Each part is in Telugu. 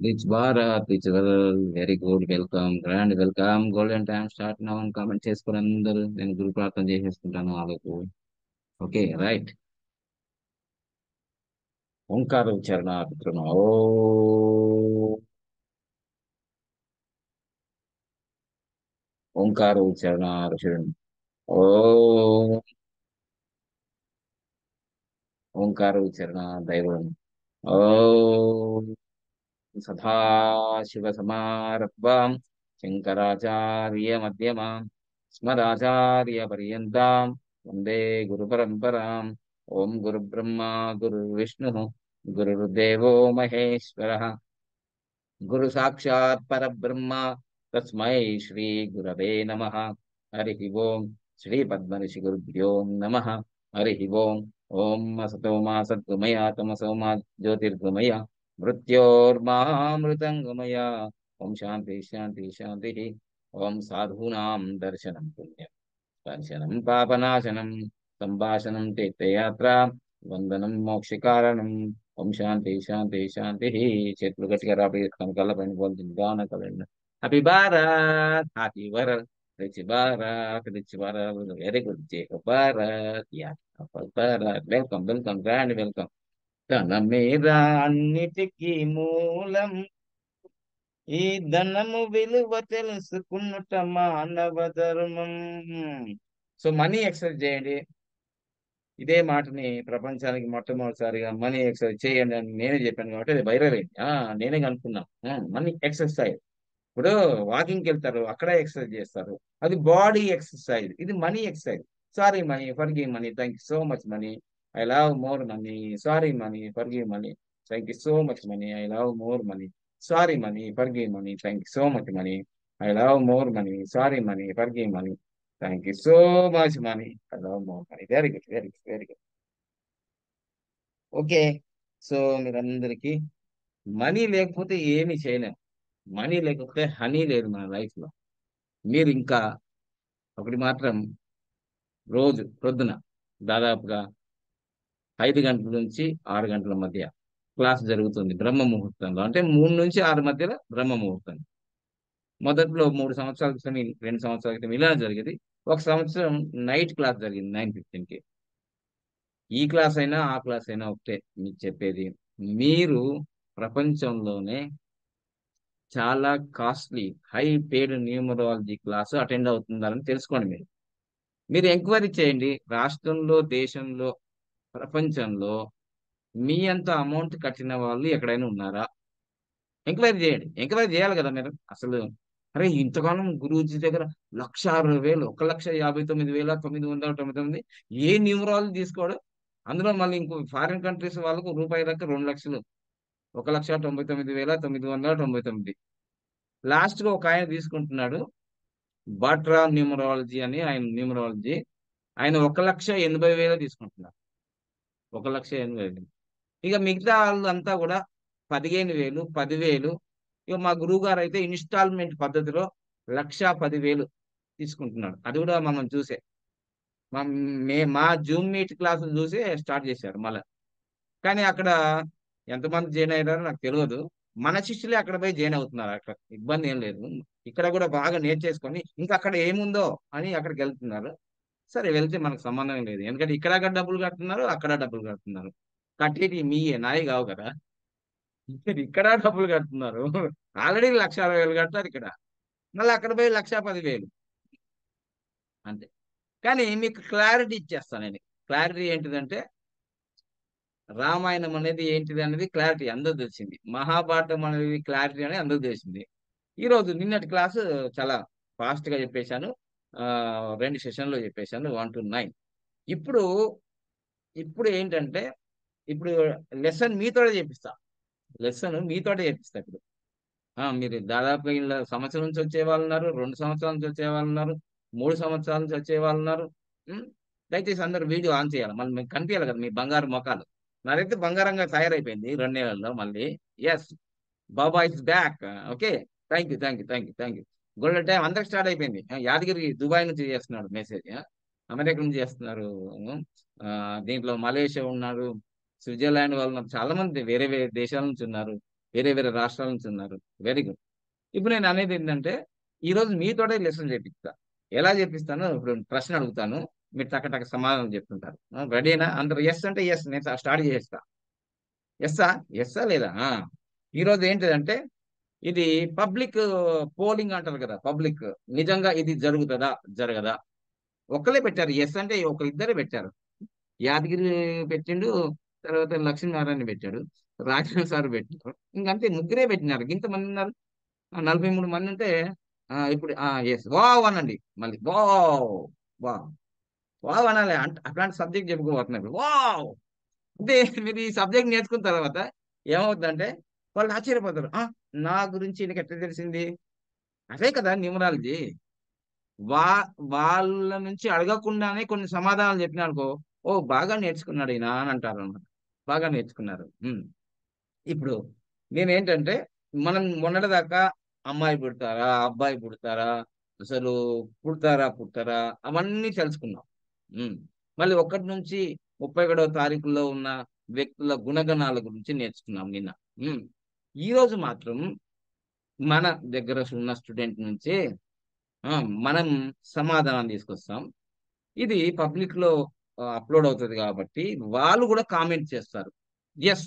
Rich Bharat, rich world, very good, welcome, grand welcome, golden time start now అని కామెంట్ చేసుకుని అందరూ నేను గురు ప్రార్థన చేసేసుకుంటాను వాళ్ళకు. Okay right. ఓంకార ఉచ్చారణ పితృను ఓ ఓంకార ఉచ్చారణ ఋషుడు ఓ ఓంకార ఉచ్చారణ దైవం ఓ సదాశివసమారభాం శంకరాచార్య మధ్యమాం స్మదాచార్య పర్యంతాం వందే గురు పరంపరాం. ఓం గురు బ్రహ్మ గురు విష్ణు గురుర్దేవో మహేశ్వర గురు సాక్షాత్ పరబ్రహ్మ తస్మై శ్రీ గురవే నమః. హరి ఓం శ్రీ పద్మఋషి గురుభ్యో నమః. హరి ఓం. ఓం అసతో మా సద్గమయ తమసో మా జ్యోతిర్గమయ మృత్యోర్మామృతంగమయ. ఓం శాంతి శాంతి శాంతి. ఓం సాధూనాం దర్శనం పుణ్యం దర్శనం పాపనాశనం సంభాషణం తీర్థయాత్ర వందనం మోక్షకారణం. ఓం శాంతి శాంతి శాంతి. చేతులు గట్టిగా రాబోయే కళ్ళ పైన పోతుంది గాన కలండి. Happy Bharat happy world rich Bharat rich Bharat very good జేక భారత్ యా Bharat. Welcome welcome grand welcome. తన మీద అన్నిటికీ మూలం ఈ ధనము విలువ తెలుసుకున్నట మానవ ధర్మం. సో మనీ ఎక్సర్సైజ్ చేయండి. ఇదే మాటని ప్రపంచానికి మొట్టమొదటిసారిగా మనీ ఎక్సర్సైజ్ చేయండి అని నేనే చెప్పాను కాబట్టి అది వైరల్ అయింది. నేనే కనుక్కున్నా. Money exercise. ఇప్పుడు వాకింగ్కి వెళ్తారు, అక్కడ ఎక్సర్సైజ్ చేస్తారు. అది బాడీ ఎక్సర్సైజ్, ఇది money exercise. Sorry money, for give money, thank you so much money, I love more money. Sorry money, for give money, thank you so much money, I love more money. Sorry money, for give money, thank you so much money, I love more money. Sorry money, for give money, thank you so much money, I love more money. Very good very good very good. Okay. So మీరందరికీ మనీ లేకపోతే ఏమి చేయలేం. మనీ లేకపోతే హనీ లేదు మన లైఫ్ లో. మీరు ఇంకా ఒకటి మాత్రం, రోజు ప్రొద్దున దాదాపుగా 5 గంటల నుంచి 6 గంటల మధ్య క్లాస్ జరుగుతుంది బ్రహ్మ ముహూర్తంలో. అంటే 3 నుంచి 6 మధ్యలో బ్రహ్మ ముహూర్తం. మొదట్లో 3 సంవత్సరాల క్రితం 2 సంవత్సరాల క్రితం ఇలా జరిగేది. ఒక సంవత్సరం నైట్ క్లాస్ జరిగింది 9:15కి. ఈ క్లాస్ అయినా ఆ క్లాస్ అయినా ఒకటే మీకు చెప్పేది. మీరు ప్రపంచంలోనే చాలా costly high paid numerology class attend అవుతున్నారని తెలుసుకోండి. మీరు మీరు ఎంక్వైరీ చేయండి. రాష్ట్రంలో, దేశంలో, ప్రపంచంలో మీ అంత అమౌంట్ కట్టిన వాళ్ళు ఎక్కడైనా ఉన్నారా? ఎంక్వైరీ చేయండి. ఎంక్వైరీ చేయాలి కదా మీరు అసలు. అరే ఇంతకాలం గురూజీ దగ్గర 1,60,000, 1,59,999 ఏ న్యూమరాలజీ తీసుకోడు. అందులో మళ్ళీ ఇంకో ఫారిన్ కంట్రీస్ వాళ్ళకు రూపాయి లెక్క 2 లక్షలు, 1,99,999. లాస్ట్ గా ఒక ఆయన తీసుకుంటున్నాడు, బాట్రా న్యూమరాలజీ అని ఆయన న్యూమరాలజీ. ఆయన 1,80,000 తీసుకుంటున్నారు. 1,80,000. ఇక మిగతా వాళ్ళు అంతా కూడా 15,000, 10,000. ఇక మా గురువు గారు అయితే ఇన్స్టాల్మెంట్ పద్ధతిలో 1,10,000 తీసుకుంటున్నాడు. అది కూడా మనం చూసే మా మా జూమ్ మీట్ క్లాసులు చూసి స్టార్ట్ చేశారు మళ్ళీ. కానీ అక్కడ ఎంతమంది జాయిన్ అయ్యారో నాకు తెలియదు. మన శిష్యులే అక్కడ పోయి జాయిన్ అవుతున్నారు. అక్కడ ఇబ్బంది ఏం లేదు. ఇక్కడ కూడా బాగా నేర్చేసుకొని ఇంకా అక్కడ ఏముందో అని అక్కడికి వెళ్తున్నారు. సరే వెళ్తే మనకు సంబంధం లేదు. ఎందుకంటే ఇక్కడ డబ్బులు కడుతున్నారు, అక్కడ డబ్బులు కడుతున్నారు. కట్టేటి మీయే, నాయి కావు కదా. ఇక్కడ డబ్బులు కడుతున్నారు. ఆల్రెడీ 1,60,000 కడతారు ఇక్కడ. మళ్ళీ అక్కడ పోయి 1,10,000 అంతే. కానీ మీకు క్లారిటీ ఇచ్చేస్తాను నేను. క్లారిటీ ఏంటిదంటే రామాయణం అనేది ఏంటిది అనేది క్లారిటీ అందరూ తెలిసింది. మహాభారతం అనేది క్లారిటీ అనేది అందరూ తెలిసింది. ఈరోజు నిన్నటి క్లాసు చాలా ఫాస్ట్ గా చెప్పేశాను. 2 సెషన్లో చెప్పేశాను, 1 to 9. ఇప్పుడు ఇప్పుడు ఏంటంటే ఇప్పుడు లెసన్ మీతోనే చేపిస్తా. లెసన్ మీతోటే చేపిస్తా ఇప్పుడు. మీరు దాదాపు ఇలా సంవత్సరం నుంచి వచ్చే వాళ్ళు ఉన్నారు, 2 సంవత్సరాల నుంచి వచ్చే వాళ్ళు ఉన్నారు, 3 సంవత్సరాల నుంచి వచ్చే వాళ్ళు ఉన్నారు. ఉం? దయచేసి అందరు వీడియో ఆన్ చేయాలి. మళ్ళీ మీకు కనిపించాలి కదా మీ బంగారు మొఖాలు. నాదైతే బంగారంగా తయారైపోయింది 2 నెలల్లో మళ్ళీ. Yes, Baba is back. Okay. Thank you thank you thank you thank you. Golden time అందరికి స్టార్ట్ అయిపోయింది. యాదగిరి దుబాయ్ నుంచి చేస్తున్నాడు మెసేజ్. అమెరికా నుంచి చేస్తున్నారు. దీంట్లో మలేషియా ఉన్నారు, స్విట్జర్లాండ్ వాళ్ళు ఉన్నారు, చాలా మంది వేరే వేరే దేశాల నుంచి ఉన్నారు. వేరే వేరే రాష్ట్రాల నుంచి ఉన్నారు. Very good. ఇప్పుడు నేను అనేది ఏంటంటే ఈరోజు మీతోటే లెసన్ చేపిస్తా. ఎలా చేపిస్తానో ఇప్పుడు ప్రశ్న అడుగుతాను, మీరు టక టక సమాధానం చెప్తుంటారు. రెడీనా? అందరు ఎస్ అంటే ఎస్, నేను స్టార్ట్ చేస్తా. ఎస్సా? ఎస్సా లేదా? ఈరోజు ఏంటిదంటే ఇది పబ్లిక్ పోలింగ్ అంటారు కదా, పబ్లిక్. నిజంగా ఇది జరుగుతుందా జరగదా? ఒక్కలే పెట్టారు ఎస్ అంటే, ఒక ఇద్దరే పెట్టారు. యాదగిరి పెట్టిండు, తర్వాత లక్ష్మీనారాయణ పెట్టాడు, రాజేంద్ర సార్ పెట్టారు, ఇంకంతే ముగ్గురే పెట్టినారు. ఇంతమంది ఉన్నారు, 43 మంది ఉంటే ఇప్పుడు ఎస్ వావ్ అనండి మళ్ళీ. వావ్, వావ్, వావ్ అనాలి. అంటే అట్లాంటి సబ్జెక్ట్ చెప్పుకోబోతున్నారు. వావ్ అంటే మీరు ఈ సబ్జెక్ట్ నేర్చుకున్న తర్వాత ఏమవుతుందంటే వాళ్ళు ఆశ్చర్యపోతారు. నా గురించి నీకు ఎట్లా తెలిసింది? అదే కదా న్యూమరాలజీ. వా వాళ్ళ నుంచి అడగకుండానే కొన్ని సమాధానాలు చెప్పినా అనుకో, ఓ బాగా నేర్చుకున్నాడు ఈయన అని అంటారు అన్నమాట. బాగా నేర్చుకున్నారు. ఇప్పుడు నేనేంటంటే మనం మొన్నటిదాకా అమ్మాయి పుడతారా అబ్బాయి పుడతారా, అసలు పుడతారా పుట్టరా, అవన్నీ తెలుసుకున్నాం. ఉమ్. మళ్ళీ 1 నుంచి 31వ తారీఖులో ఉన్న వ్యక్తుల గుణగణాల గురించి నేర్చుకున్నాం నిన్న. ఉమ్. ఈ రోజు మాత్రం మన దగ్గర ఉన్న స్టూడెంట్ నుంచి ఆ, మనం సమాధానం తీసుకొస్తాం. ఇది పబ్లిక్ లో అప్లోడ్ అవుతుంది కాబట్టి వాళ్ళు కూడా కామెంట్ చేస్తారు. ఎస్,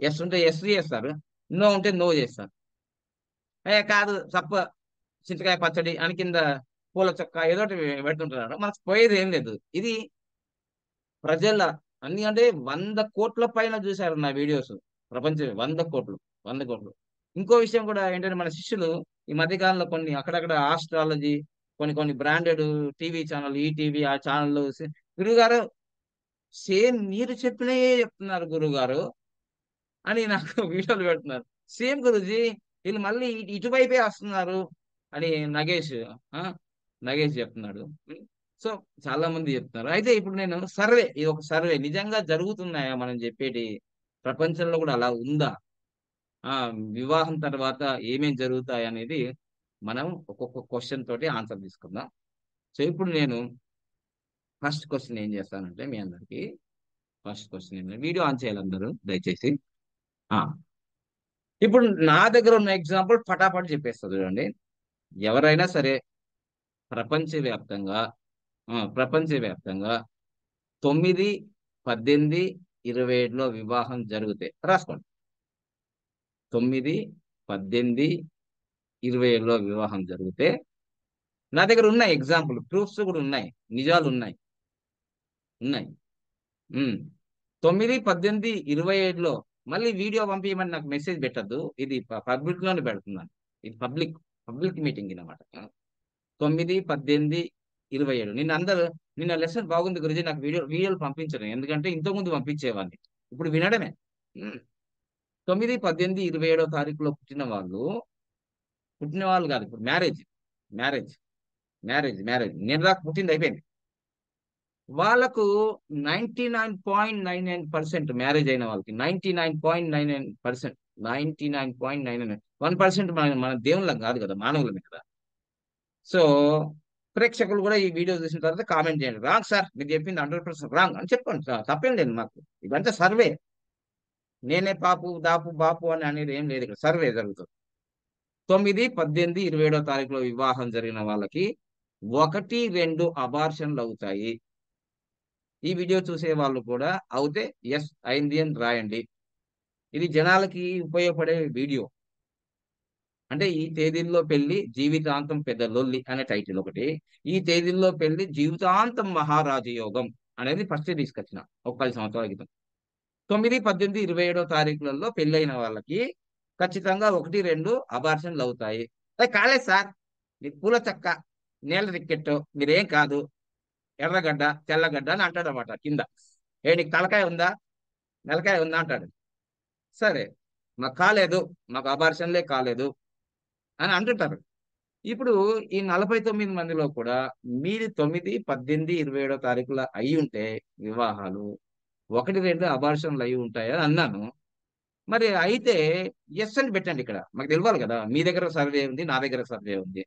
ఎస్ ఉంటే ఎస్ చేస్తారు, నో ఉంటే నో చేస్తారు. కాదు తప్ప, చింతకాయ పచ్చడి అని కింద పూల చొక్క ఏదో ఒకటి పెడుతుంటున్నారు. మనకు పోయేది ఏం లేదు. ఇది ప్రజల అన్ని అంటే 100 కోట్ల పైన చూశారు నా వీడియోస్. ప్రపంచం 100 కోట్లు, 100 కోట్లు. ఇంకో విషయం కూడా ఏంటంటే మన శిష్యులు ఈ మధ్యకాలంలో కొన్ని అక్కడక్కడ ఆస్ట్రాలజీ, కొన్ని కొన్ని బ్రాండెడ్ టీవీ ఛానల్, ఈటీవీ ఆ ఛానల్, గురుగారు సేమ్ మీరు చెప్పినయే చెప్తున్నారు గురుగారు అని నాకు వీడియోలు పెడుతున్నారు. సేమ్ గురుజీ, వీళ్ళు మళ్ళీ ఇటువైపే వస్తున్నారు అని నగేష్ ఆ, నగేష్ చెప్తున్నాడు. సో చాలా మంది చెప్తున్నారు. అయితే ఇప్పుడు నేను సర్వే, ఇది ఒక సర్వే, నిజంగా జరుగుతున్నాయా మనం చెప్పేటి ప్రపంచంలో కూడా అలా ఉందా? ఆ వివాహం తర్వాత ఏమేం జరుగుతాయి అనేది మనం ఒక్కొక్క క్వశ్చన్ తోటి ఆన్సర్ తీసుకుందాం. సో ఇప్పుడు నేను ఫస్ట్ క్వశ్చన్ ఏం చేస్తానంటే మీ అందరికి, ఫస్ట్ క్వశ్చన్ ఏంటంటే వీడియో ఆన్ చేయాలి అందరూ దయచేసి. ఆ ఇప్పుడు నా దగ్గర ఉన్న ఎగ్జాంపుల్ ఫటాఫట్ చెప్పేస్తా చూడండి. ఎవరైనా సరే ప్రపంచవ్యాప్తంగా ప్రపంచవ్యాప్తంగా 9, 18, 27లో వివాహం జరిగితే రాసుకోండి. 9, 18, 27లో వివాహం జరిగితే నా దగ్గర ఉన్నాయి ఎగ్జాంపుల్, ప్రూఫ్స్ కూడా ఉన్నాయి, నిజాలు ఉన్నాయి, ఉన్నాయి. ఉమ్. 9, 18, 27లో మళ్ళీ వీడియో పంపించమని నాకు మెసేజ్ పెట్టద్దు. ఇది పబ్లిక్ లోనే పెడుతున్నాను. ఇది పబ్లిక్, పబ్లిక్ మీటింగ్ అన్నమాట. 9, 18, 27 నిన్న లెసన్ బాగుంది గురించి నాకు వీడియోలు పంపించరు, ఎందుకంటే ఇంతకుముందు పంపించేవాడిని, ఇప్పుడు వినడమే. ఉమ్. 9, 18, 27వ తారీఖులో పుట్టిన వాళ్ళు కాదు, ఇప్పుడు మ్యారేజ్, మ్యారేజ్, మ్యారేజ్ నేను దాకా పుట్టింది అయిపోయింది. వాళ్ళకు 99.99% మ్యారేజ్ అయిన వాళ్ళకి 99.99%, 1% మన దేవుళ్ళం కాదు కదా, మానవులమే కదా. సో ప్రేక్షకులు కూడా ఈ వీడియో చూసిన తర్వాత కామెంట్ చేయండి, రాంగ్ సార్ మీరు చెప్పింది 100% రాంగ్ అని చెప్పండి. తప్పేం లేదు మాకు, ఇదంతా సర్వే. నేనే పాపు దాపు బాపు అని అనేది ఏం లేదు, ఇక్కడ సర్వే జరుగుతుంది. 9, 18, 27వ తారీఖులో వివాహం జరిగిన వాళ్ళకి 1, 2 అబార్షన్లు అవుతాయి. ఈ వీడియో చూసే వాళ్ళు కూడా అవుతే ఎస్ అయింది అని రాయండి. ఇది జనాలకి ఉపయోగపడే వీడియో. అంటే ఈ తేదీల్లో పెళ్లి జీవితాంతం పెద్ద లొల్లి అనే టైటిల్ ఒకటి, ఈ తేదీల్లో పెళ్లి జీవితాంతం మహారాజ యోగం అనేది ఫస్ట్ తీసుకొచ్చిన ఒక 10 సంవత్సరాల క్రితం. 9, 18, 27వ తారీఖులలో పెళ్ళైన వాళ్ళకి ఖచ్చితంగా 1, 2 అబార్షన్లు అవుతాయి. కాలేదు సార్, మీ పూల చక్క, నేల రిక్కెట్టు, మీరేం కాదు, ఎర్రగడ్డ తెల్లగడ్డ అని అంటాడు అనమాట కింద. నీకు తలకాయ ఉందా, నెలకాయ ఉందా అంటాడు. సరే, మాకు కాలేదు, మాకు అబార్షన్లే కాలేదు అని అంటుంటారు. ఇప్పుడు ఈ 49 మందిలో కూడా మీది 9, 18, 27వ తారీఖుల అయి ఉంటే వివాహాలు, 1, 2 అబార్షన్లు అయి ఉంటాయని అన్నాను. మరి అయితే ఎస్ అని పెట్టండి. ఇక్కడ మాకు తెలియాలి కదా, మీ దగ్గర సర్వే ఉంది, నా దగ్గర సర్వే ఉంది.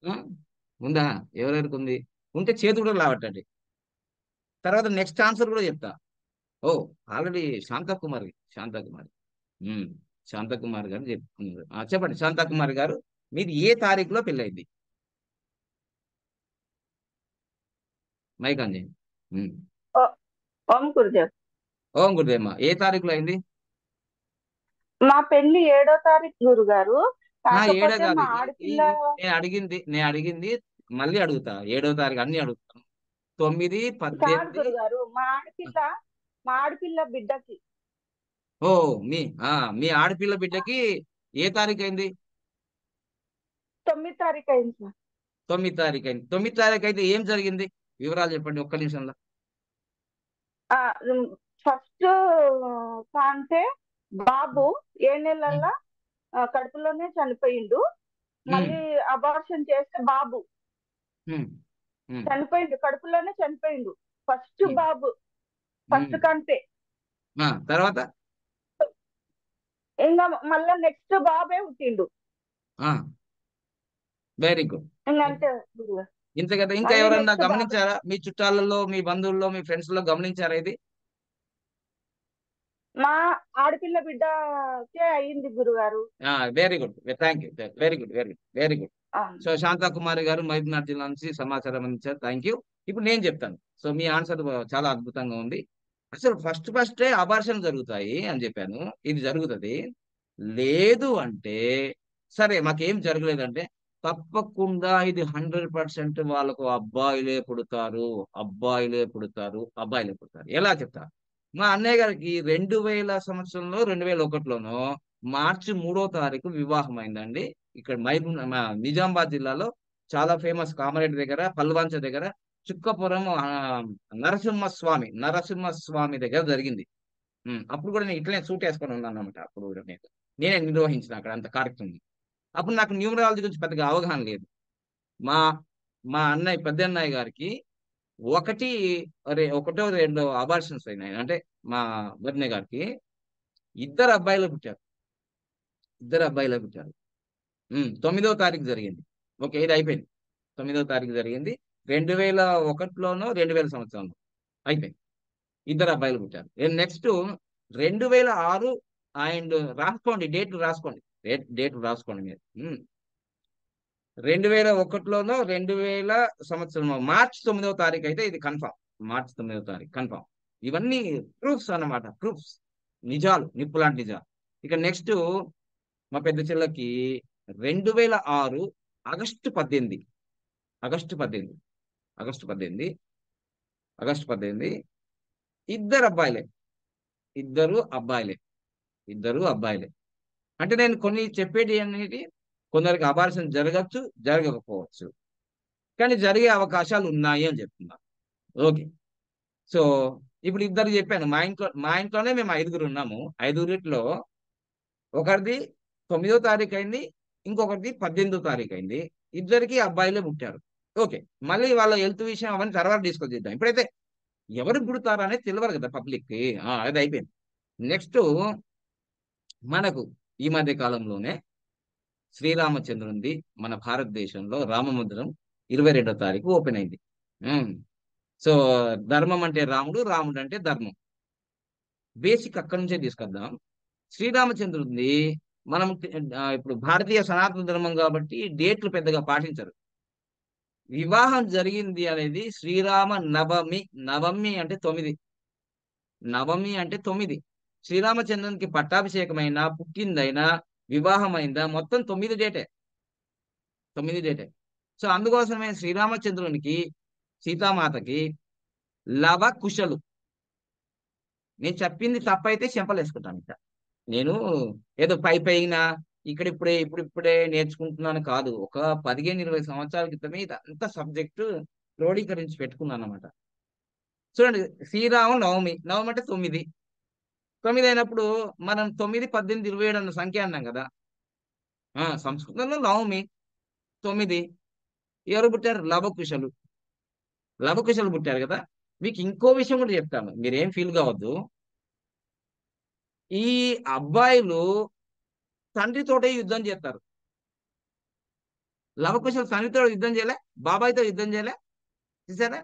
ఆ, ఉందా? ఎవరెవరికి ఉంది? ఉంటే చేతి కూడా లావట్టండి. తర్వాత నెక్స్ట్ ఆన్సర్ కూడా చెప్తా. ఓ ఆల్రెడీ శాంతకుమారి, శాంతకుమారి ఉమ్, శాంతకుమార్ గారు చెప్తున్నారు. చెప్పండి శాంతకుమార్ గారు, మీది ఏ తారీఖులో పెళ్ళైంది? మైక్ అండి. ఉమ్. ఓ- ఓం గురుదేవ్. ఓం గురుదేమ్మ, ఏ తారీఖులో అయింది? మా పెళ్లి 7వ తారీఖు గురుగారు. ఏడో కాకపోతే కాదు, మా ఆడపిల్ల నేను అడిగింది మళ్ళీ అడుగుతా. 7వ తారీఖు అన్ని అడుగుతాను. 9, కాదు 18. గురుగారు, మా ఆడపిల్ల బిడ్డకి ఓ, మీ మీ ఆడపిల్ల బిడ్డకి ఏ తారీఖు అయింది? 9వ తారీఖు అయింది సార్. 9వ తారీఖు అయింది. 9వ తారీఖు అయితే ఏం జరిగింది? వివరాలు చెప్పండి ఒక్క నిమిషంలో. ఆ, ఫస్ట్ కాంటే బాబు 7 నెలల కడుపులోనే చనిపోయిండు. ఉమ్, మళ్ళీ అబార్షన్ చేస్తే బాబు ఉమ్, ఉమ్, చనిపోయిండు, కడుపులోనే చనిపోయిండు. ఫస్ట్ ఉమ్, బాబు, ఫస్ట్ ఉమ్. కంటే. తర్వాత ఇంకా మళ్ళా నెక్స్ట్ బాబే పుట్టిండు. Very good. ఇంకా అంతే గురుగారు. ఇంత కదా, ఇంకా మళ్ళీ ఎవరన్నా నెక్స్ట్ బాబే. గమనించారా? మీ చుట్టాలలో, మీ బంధువుల్లో, మీ ఫ్రెండ్స్ లో గమనించారా ఇది? మా ఆడపిల్ల బిడ్డకే అయింది గురుగారు. Very good, thank you. Very good, very good, very good. అవును. సో శాంతాకుమారి గారు మహబూబ్నగర్ జిల్లా నుంచి సమాచారం అందించారు. Thank you. ఇప్పుడు నేను చెప్తాను. సో మీ ఆన్సర్ చాలా అద్భుతంగా ఉంది. అసలు ఫస్టే అబార్షన్ జరుగుతాయి అని చెప్పాను. ఇది జరుగుతుంది. లేదు అంటే, సరే మాకేం జరగలేదంటే, తప్పకుండా ఇది 100% వాళ్ళకు అబ్బాయిలే పుడతారు, అబ్బాయిలే పుడతారు, అబ్బాయిలే పుడతారు. ఎలా చెప్తారు? మా అన్నయ్య గారికి 2000 సంవత్సరంలో, 2001లోనో మార్చి 3వ తారీఖు వివాహం అయిందండి. ఇక్కడ మా నిజామాబాద్ జిల్లాలో చాలా ఫేమస్, కామారెడ్డి దగ్గర, పల్వంచ దగ్గర, చుక్కపురం నరసింహస్వామి దగ్గర జరిగింది. అప్పుడు కూడా నేను ఇట్లనే సూట్ వేసుకొని ఉన్నాను అనమాట. అప్పుడు కూడా నేనే నిర్వహించిన అక్కడ అంత కార్యక్రమం. అప్పుడు నాకు న్యూమరాలజీ గురించి పెద్దగా అవగాహన లేదు. మా మా అన్నయ్య, పెద్ద అన్నయ్య గారికి ఒకటో రెండో అబార్షన్స్ అయినాయి. అంటే మా వదిన గారికి ఇద్దరు అబ్బాయిలు పుట్టారు. ఇద్దరు అబ్బాయిలు పుట్టారు. 9వ తారీఖు జరిగింది. ఓకే, ఇది అయిపోయింది. 9వ తారీఖు జరిగింది. 2001లోనో 2000 సంవత్సరంలో అయిపోయింది. ఇద్దరు అబ్బాయిలు పుట్టారు. నెక్స్ట్ 2006. అండ్ రాసుకోండి, డేట్లు రాసుకోండి, డేట్లు రాసుకోండి మీరు. 2001లోనో 2000 సంవత్సరం మార్చి 9వ తారీఖు అయితే ఇది కన్ఫామ్. మార్చి 9వ తారీఖు కన్ఫామ్. ఇవన్నీ ప్రూఫ్స్ అన్నమాట, ప్రూఫ్స్, నిజాలు, నిప్పులాంటి నిజాలు. ఇక నెక్స్ట్ మా పెద్ద చెల్లకి 2006 ఆగస్టు 18. ఆగస్టు 18. ఆగస్టు 18. ఆగస్టు 18. ఇద్దరు అబ్బాయిలే. ఇద్దరు అబ్బాయిలే. ఇద్దరు అబ్బాయిలే. అంటే నేను కొన్ని చెప్పేటి అనేది, కొందరికి అబార్షన్ జరగచ్చు, జరగకపోవచ్చు, కానీ జరిగే అవకాశాలు ఉన్నాయి అని చెప్తున్నా. ఓకే. సో ఇప్పుడు ఇద్దరు చెప్పాను. మా ఇంట్లోనే మేము 5గురు ఉన్నాము. 5గురిట్లో ఒకరిది 9వ తారీఖు అయింది, ఇంకొకరిది 18వ తారీఖు అయింది. ఇద్దరికి అబ్బాయిలే పుట్టారు. ఓకే. మళ్ళీ వాళ్ళ హెల్త్ విషయం అవన్నీ తర్వాత డిస్కస్ చేద్దాం. ఇప్పుడైతే ఎవరు పుడతారు అనేది తెలియదు కదా పబ్లిక్ కి. అది అయిపోయింది. నెక్స్ట్ మనకు ఈ మధ్య కాలంలోనే శ్రీరామచంద్రునిది మన భారతదేశంలో రామమందిరం 22వ తారీఖు ఓపెన్ అయింది. ఉమ్. సో ధర్మం అంటే రాముడు, రాముడు అంటే ధర్మం. బేసిక్ అక్కడి నుంచే తీసుకొద్దాం. శ్రీరామచంద్రుడిని మనం ఇప్పుడు భారతీయ సనాతన ధర్మం కాబట్టి డేట్లు పెద్దగా పాటించరు. వివాహం జరిగింది అనేది శ్రీరామ నవమి. నవమి అంటే 9. నవమి అంటే 9. శ్రీరామచంద్రునికి పట్టాభిషేకమైనా, పుట్టిందైనా, వివాహమైందా, మొత్తం 9 డేటే. 9 డేటే. సో అందుకోసమే శ్రీరామచంద్రునికి, సీతామాతకి లవ కుశలు. నేను చెప్పింది తప్పైతే చెంపలేసుకుంటాను. ఇంకా నేను ఏదో పైన ఇప్పుడిప్పుడే నేర్చుకుంటున్నాను కాదు. ఒక 15-20 సంవత్సరాల క్రితమే ఇదంతా సబ్జెక్టు క్రోడీకరించి పెట్టుకున్నాను అనమాట. చూడండి, శ్రీరామ నవమి. నవమి అంటే 9. 9 అయినప్పుడు మనం 9, 18, 27 అన్న సంఖ్య అన్నాం కదా. సంస్కృతంలో నవమి 9. ఎవరు పుట్టారు? లవకుశలు. లవకుశలు పుట్టారు కదా. మీకు ఇంకో విషయం కూడా చెప్తాను, మీరేం ఫీల్ కావద్దు. ఈ అబ్బాయిలు తండ్రితోటే యుద్ధం చేస్తారు. లవకుశలు తండ్రితో యుద్ధం చేయలే, బాబాయ్తో యుద్ధం చేయలే. చూసారా?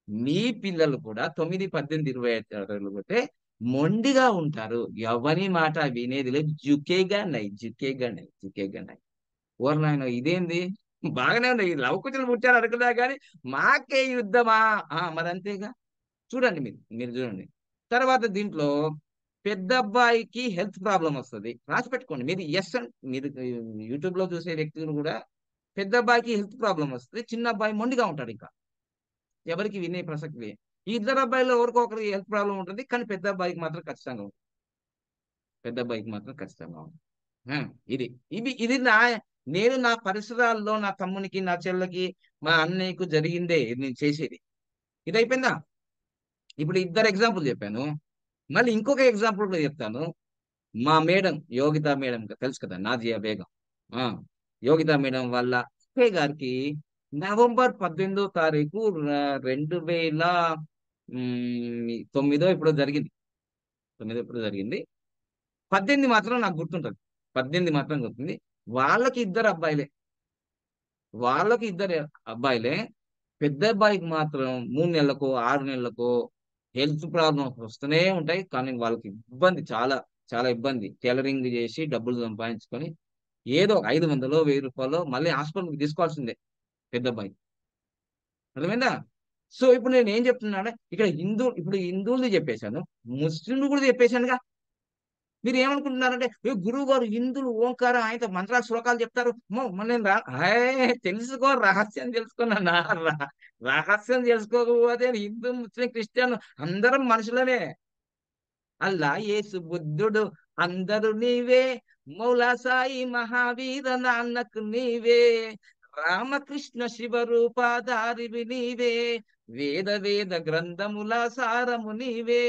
మీ పిల్లలు కూడా 9, 18, 25 పుట్టే మొండిగా ఉంటారు. ఎవరి మాట వినేది లేదు. జుకేగా నై జుకేగా నై జుకేగా నై. ఓరి నాయన ఇదేంది బాగానే ఉంది. ఈ లవకుశలు పుట్టారు అనుకున్నా కానీ మాకే యుద్ధమా? మరి అంతేగా. చూడండి మీరు మీరు చూడండి. తర్వాత దీంట్లో పెద్ద అబ్బాయికి హెల్త్ ప్రాబ్లం వస్తుంది. రాసి పెట్టుకోండి మీరు. మీరు యూట్యూబ్ లో చూసే వ్యక్తులు కూడా పెద్ద అబ్బాయికి హెల్త్ ప్రాబ్లం వస్తుంది. చిన్న అబ్బాయి మొండిగా ఉంటాడు. ఇంకా ఎవరికి వినే ప్రసక్తి లేదు. ఈ ఇద్దరు అబ్బాయిలో ఎవరికో ఒకరికి హెల్త్ ప్రాబ్లం ఉంటుంది. కానీ పెద్ద అబ్బాయికి మాత్రం ఖచ్చితంగా ఉంటుంది. పెద్ద అబ్బాయికి మాత్రం ఖచ్చితంగా ఉంటుంది. ఆ, ఇది ఇది నేను నా పరిసరాల్లో నా తమ్మునికి నా చెల్లెకి మా అన్నయ్యకు జరిగిందే ఇది నేను చేసేది. ఇది అయిపోయిందా? ఇప్పుడు ఇద్దరు ఎగ్జాంపుల్ చెప్పాను. మళ్ళీ ఇంకొక ఎగ్జాంపుల్ కూడా చెప్తాను. మా మేడం యోగిత మేడం తెలుసు కదా, నాజియా బేగం. ఆ యోగిత మేడం వాళ్ళ అక్కయ్య గారికి నవంబర్ 18వ తారీఖు 2009 ఇప్పుడు జరిగింది. 9 ఇప్పుడు జరిగింది. 18 మాత్రం నాకు గుర్తుంటది. 18 మాత్రం గుర్తుంది. వాళ్ళకి ఇద్దరు అబ్బాయిలే. వాళ్ళకి ఇద్దరు అబ్బాయిలే. పెద్ద అబ్బాయికి మాత్రం 3 నెలలకో 6 నెలలకో హెల్త్ ప్రాబ్లమ్స్ వస్తూనే ఉంటాయి. కానీ వాళ్ళకి ఇబ్బంది, చాలా చాలా ఇబ్బంది. టైలరింగ్ చేసి డబ్బులు సంపాదించుకొని ఏదో 500 1000 రూపాయలు మళ్ళీ హాస్పిటల్కి తీసుకోవాల్సిందే పెద్ద అబ్బాయి. అర్థమైందా? సో ఇప్పుడు నేను ఏం చెప్తున్నానంటే ఇక్కడ ఇప్పుడు హిందువులు చెప్పేశాను, ముస్లింలు కూడా చెప్పేశానుగా. మీరు ఏమనుకుంటున్నారంటే గురువు గారు హిందువులు ఓంకారం ఆయనతో మంత్రాలు శ్లోకాలు చెప్తారు. మళ్ళీ నేను తెలుసుకో, రహస్యం తెలుసుకున్నా. రహస్యం తెలుసుకోకపోతే హిందూ ముస్లిం క్రిస్టియన్ అందరం మనుషులనే. అల్లా యేసు బుద్ధుడు అందరూ నీవే, మౌలా సాయి మహావీర నాన్నకు నీవే, రామకృష్ణ శివరూపాధారివి నీవే, వేద వేద గ్రంథముల సారము నీవే,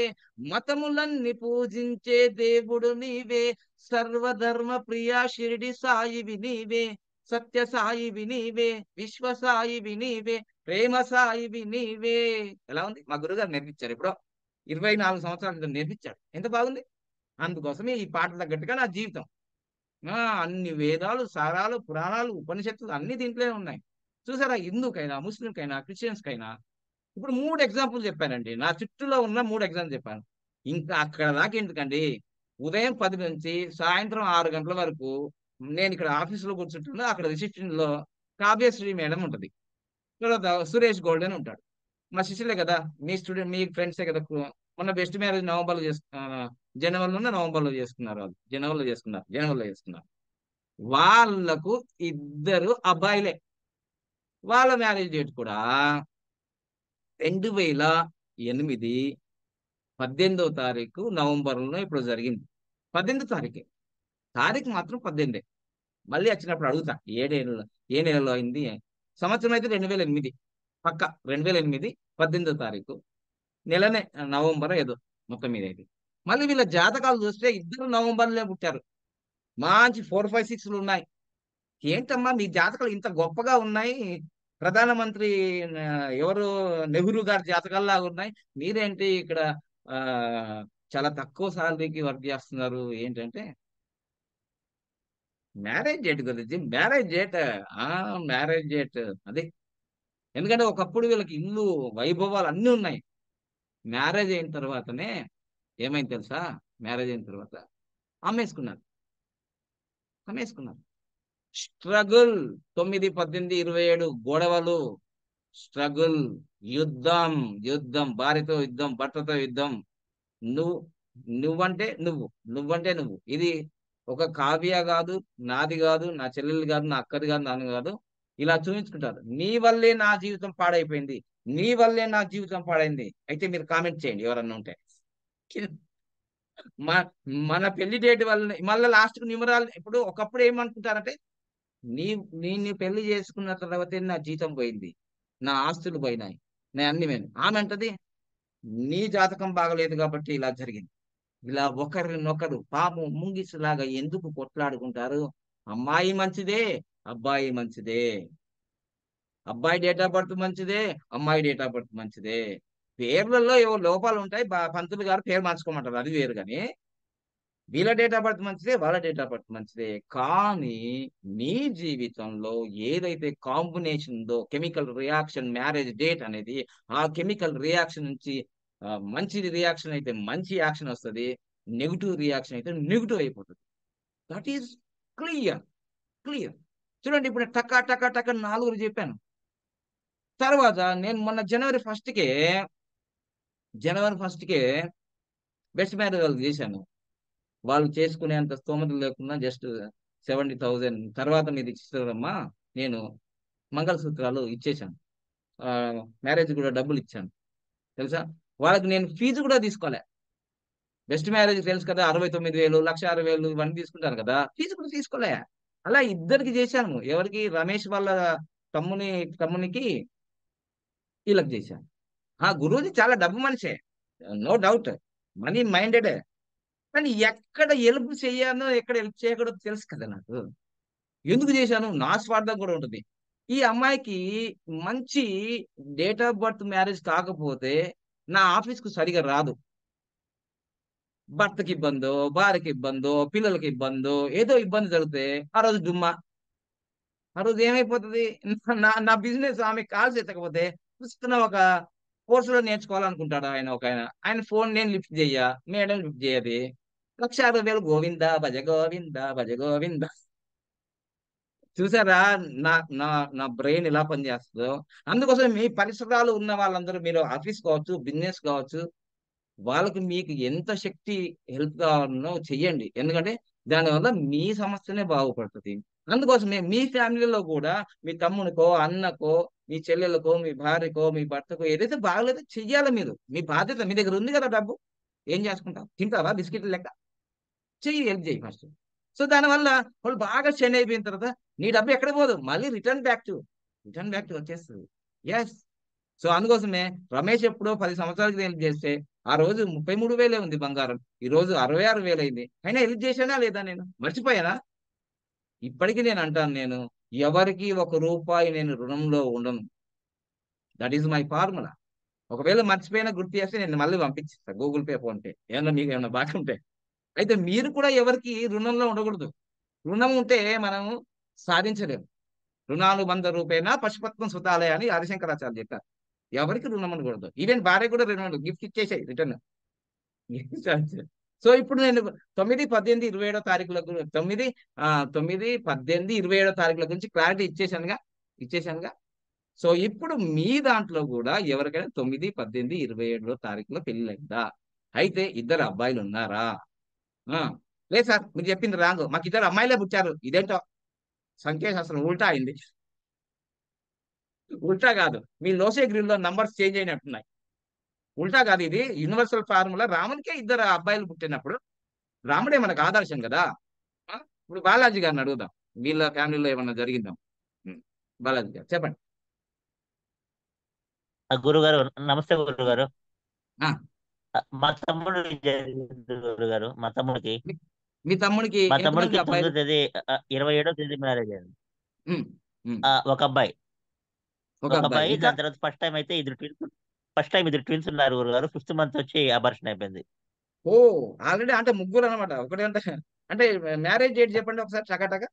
మతములన్నీ పూజించే దేవుడు నీవే, సర్వధర్మ ప్రియా షిరిడి సాయివి నీవే, సత్య సాయివి నీవే, విశ్వ సాయివి నీవే, ప్రేమ సాయివి నీవే. ఎలా ఉంది? మా గురుగారు నేర్పించారు. ఇప్పుడు 24 సంవత్సరాల క్రితం నేర్పించాడు. ఎంత బాగుంది. అందుకోసమే ఈ పాట తగ్గట్టుగా నా జీవితం. అన్ని వేదాలు, సారాలు, పురాణాలు, ఉపనిషత్తులు అన్ని దీంట్లోనే ఉన్నాయి. చూసారా? హిందూకైనా ముస్లింకైనా క్రిస్టియన్స్కైనా. ఇప్పుడు 3 ఎగ్జాంపుల్ చెప్పానండి. నా చుట్టూలో ఉన్న 3 ఎగ్జాంపుల్ చెప్పాను. ఇంకా అక్కడ దాకా ఎందుకండి? ఉదయం 10 నుంచి సాయంత్రం 6 గంటల వరకు నేను ఇక్కడ ఆఫీసులో కూర్చుంటున్నా. అక్కడ రిసెప్షన్ లో కావ్యశ్రీ మేడం ఉంటది. తర్వాత సురేష్ గోల్డెన్ ఉంటాడు. మా శిష్యులే కదా, మీ స్టూడెంట్, మీ ఫ్రెండ్సే కదా. మొన్న బెస్ట్ మ్యారేజ్ జనవరిలో చేసుకున్నారు. వాళ్ళు జనవరిలో చేసుకున్నారు. వాళ్ళకు ఇద్దరు అబ్బాయిలే. వాళ్ళ మ్యారేజ్ డేట్ కూడా 2008 18వ తారీఖు నవంబర్లో ఇప్పుడు జరిగింది. 18వ తారీఖే. తారీఖు మాత్రం 18. మళ్ళీ వచ్చినప్పుడు అడుగుతా ఏ నెలలో అయింది. సంవత్సరం అయితే 2008 పక్క. 2008 18వ తారీఖు నెలనే నవంబర్ ఏదో మొత్తం మీద అయితే. మళ్ళీ వీళ్ళ జాతకాలు చూస్తే ఇద్దరు నవంబర్లే పుట్టారు. మంచి 4, 5, 6లు ఉన్నాయి. ఏంటమ్మా మీ జాతకాలు ఇంత గొప్పగా ఉన్నాయి? ప్రధానమంత్రి ఆ, ఎవరు నెహ్రూ గారి జాతకాల్లాగా ఉన్నాయి. మీరేంటి ఇక్కడ ఆ చాలా తక్కువ సాలరీకి వర్క్ చేస్తున్నారు? ఏంటంటే మ్యారేజ్ డేట్ గురించి. మ్యారేజ్ డేట్ అదే. ఎందుకంటే ఒకప్పుడు వీళ్ళకి ఇల్లు వైభవాలు అన్నీ ఉన్నాయి. మ్యారేజ్ అయిన తర్వాతనే ఏమైంది తెలుసా? మ్యారేజ్ అయిన తర్వాత అమ్మేసుకున్నారు. అమ్మేసుకున్నారు. స్ట్రగుల్. 9, 18, 27 గొడవలు, స్ట్రగుల్, యుద్ధం, యుద్ధం, భార్యతో యుద్ధం, భర్తతో యుద్ధం. నువ్వు నువ్వంటే నువ్వు. ఇది ఒక కావ్య కాదు, నాది కాదు, నా చెల్లెలు కాదు, నా అక్కది కాదు, నాన్న కాదు. ఇలా చూపించుకుంటారు. నీ వల్లే నా జీవితం పాడైపోయింది, నీ వల్లే నా జీవితం పాడైంది. అయితే మీరు కామెంట్ చేయండి ఎవరన్నా ఉంటే. మన మన పెళ్లి డేట్ వల్ల మళ్ళీ లాస్ట్ కు న్యూమరాల్. ఇప్పుడు ఒకప్పుడు ఏమనుకుంటారంటే నీ నేను పెళ్లి చేసుకున్న తర్వాతే నా జీతం పోయింది, నా ఆస్తులు పోయినాయి, నా అన్ని పోయినాయి. ఆమె అంటది నీ జాతకం బాగలేదు కాబట్టి ఇలా జరిగింది. ఇలా ఒకరినొకరు పాపం ముంగిసులాగా ఎందుకు కొట్లాడుకుంటారు? అమ్మాయి మంచిదే, అబ్బాయి మంచిదే. అబ్బాయి డేట్ ఆఫ్ బర్త్ మంచిదే, అమ్మాయి డేట్ ఆఫ్ బర్త్ మంచిదే. పేర్లలో ఏవో లోపాలు ఉంటాయి. పంతులు గారు పేరు మార్చుకోమంటారు, అది వేరు. కానీ వీళ్ళ డేట్ ఆఫ్ బర్త్ మంచిదే, వాళ్ళ డేట్ ఆఫ్ బర్త్ మంచిదే. కానీ నీ జీవితంలో ఏదైతే కాంబినేషన్ ఉందో కెమికల్ రియాక్షన్, మ్యారేజ్ డేట్ అనేది, ఆ కెమికల్ రియాక్షన్ నుంచి మంచి రియాక్షన్ అయితే మంచి యాక్షన్ వస్తుంది, నెగిటివ్ రియాక్షన్ అయితే నెగిటివ్ అయిపోతుంది. That is clear. క్లియర్. చూడండి, ఇప్పుడు టకా టకా టకా 4 చెప్పాను. తర్వాత నేను మొన్న జనవరి ఫస్ట్కే బెస్ట్ మ్యారేజ్ వాళ్ళు చేశాను. వాళ్ళు చేసుకునేంత స్తోమత లేకుండా జస్ట్ 70,000 తర్వాత మీరు ఇచ్చేస్తారమ్మా, నేను మంగళసూత్రాలు ఇచ్చేశాను. మ్యారేజ్ కూడా డబ్బులు ఇచ్చాను తెలుసా. వాళ్ళకి నేను ఫీజు కూడా తీసుకోలే. బెస్ట్ మ్యారేజ్ తెలుసు కదా, 69,000, 1,60,000 ఇవన్నీ తీసుకుంటారు కదా, ఫీజు కూడా తీసుకోలే. అలా ఇద్దరికి చేశాను. ఎవరికి? రమేష్ వాళ్ళ తమ్ముని తమ్మునికి, వీళ్ళకి చేశాను. గురూజీ చాలా డబ్బు మనిషే, నో డౌట్, మనీ మైండెడే. కానీ ఎక్కడ హెల్ప్ చేయాలో ఎక్కడ హెల్ప్ చేయకూడదో తెలుసు కదా నాకు. ఎందుకు చేశాను? నా స్వార్థం కూడా ఉంటుంది. ఈ అమ్మాయికి మంచి డేట్ ఆఫ్ బర్త్ మ్యారేజ్ కాకపోతే నా ఆఫీస్కు సరిగా రాదు. భర్తకి ఇబ్బందో, భార్యకి ఇబ్బందో, పిల్లలకి ఇబ్బందో, ఏదో ఇబ్బంది జరిగితే ఆ రోజు డుమ్మా. ఆ రోజు ఏమైపోతుంది? నా నా బిజినెస్ ఆమె కాల్స్ ఎత్తకపోతే చూస్తున్న ఒక కోర్సులో నేర్చుకోవాలనుకుంటాడు ఆయన. ఆయన ఫోన్ నేను లిఫ్ట్ చెయ్య, మేడం లిఫ్ట్ చేయది. 1,60,000 గోవింద భజ గోవింద భజ గోవింద. చూసారా నా నా నా బ్రెయిన్ ఎలా పనిచేస్తుందో. అందుకోసం మీ పరిసరాలు ఉన్న వాళ్ళందరూ, మీరు ఆఫీస్ కావచ్చు, బిజినెస్ కావచ్చు, వాళ్ళకి మీకు ఎంత శక్తి హెల్ప్ కావాలనో చెయ్యండి. ఎందుకంటే దానివల్ల మీ సమస్యనే బాగుపడుతుంది. అందుకోసమే మీ ఫ్యామిలీలో కూడా మీ తమ్మునికో, అన్నకో, మీ చెల్లెలకో, మీ భార్యకో, మీ భర్తకో ఏదైతే బాగలేదో చెయ్యాలి మీరు. మీ బాధ్యత. మీ దగ్గర ఉంది కదా డబ్బు, ఏం చేసుకుంటావు? తింటావా బిస్కెట్లు లెక్క? చెయ్యి, హెల్ప్ చేయి ఫస్ట్. సో దానివల్ల వాళ్ళు బాగా షైన్ అయిపోయిన తర్వాత నీ డబ్బు ఎక్కడ పోదు, మళ్ళీ రిటర్న్ బ్యాక్ టు వచ్చేస్తుంది. ఎస్. సో అందుకోసమే రమేష్ ఎప్పుడో 10 సంవత్సరాలకి హెల్ప్ చేస్తే ఆ రోజు 33,000 ఉంది బంగారం, ఈ రోజు 66,000 అయింది. అయినా హెల్ప్ చేశానా లేదా? నేను మర్చిపోయానా? ఇప్పటికీ నేను అంటాను, నేను ఎవరికి ₹1 నేను రుణంలో ఉండను. That is my formula. ఒకవేళ మర్చిపోయినా గుర్తు చేస్తే నేను మళ్ళీ పంపించేస్తాను, గూగుల్ పే, ఫోన్ పే, ఏమన్నా మీకు ఏమన్నా బాకీ ఉంటే. అయితే మీరు కూడా ఎవరికి రుణంలో ఉండకూడదు. రుణం ఉంటే మనం సాధించలేము. రుణానుబంధ రూపేణ పశుపత్వం సుతాలయ అని హరిశంకరాచార్య చెప్పారు. ఎవరికి రుణం ఉండకూడదు. ఈవెన్ భార్య కూడా రుణం, గిఫ్ట్ ఇచ్చేసాయి రిటర్న్. సో ఇప్పుడు నేను 9, 18, 27 తారీఖుల 9, 18, 27 తారీఖుల గురించి క్లారిటీ ఇచ్చేసానుగా. సో ఇప్పుడు మీ దాంట్లో కూడా ఎవరికైనా 9, 18, 27 తారీఖులో పెళ్ళిళ్ళైందా? అయితే ఇద్దరు అబ్బాయిలు ఉన్నారా? ఆ, లేదు సార్ మీరు చెప్పింది రాంగ్, మాకు ఇద్దరు అమ్మాయిలే పుట్టారు. ఇదేంటో సంఖ్యాశాస్త్రం ఉల్టా అయింది. ఉల్టా కాదు, మీ లోసే గ్రిల్ లో నంబర్స్ చేంజ్ అయినట్టున్నాయి. ఉల్టా కాదు, ఇది యూనివర్సల్ ఫార్ములా. రామునికే ఇద్దరు అబ్బాయిలు పుట్టినప్పుడు రాముడే మనకు ఆదర్శం కదా. ఇప్పుడు బాలాజీ గారిని అడుగుదాం, వీళ్ళ ఫ్యామిలీలో ఏమన్నా జరిగిందాం. బాలాజీ గారు చెప్పండి. గురుగారు నమస్తే గురుగారు. ఆ, మా తమ్ముడు జరిగింది గురుగారు. మీ మీ తమ్ముడికి మా తమ్ముడికి ఎంతమంది అబ్బాయిలు? 9వ తేదీ 27వ తేదీ మ్యారేజ్ అయింది. ఉమ్, ఉమ్, ఒక అబ్బాయి. ఒక ఒక అబ్బాయి అబ్బాయి ఇంకా. దాని తర్వాత ఫస్ట్ టైం ఇద్దరు ట్విన్స్ ఉన్నారు గురుగారు. 5th మంత్ వచ్చి అబార్షన్ అయిపోయింది. ఓ, ఆల్రెడీ అంటే ముగ్గురు అనమాట. ఒకటి అంటే అంటే మ్యారేజ్ డేట్ చెప్పండి ఒకసారి టకాటక.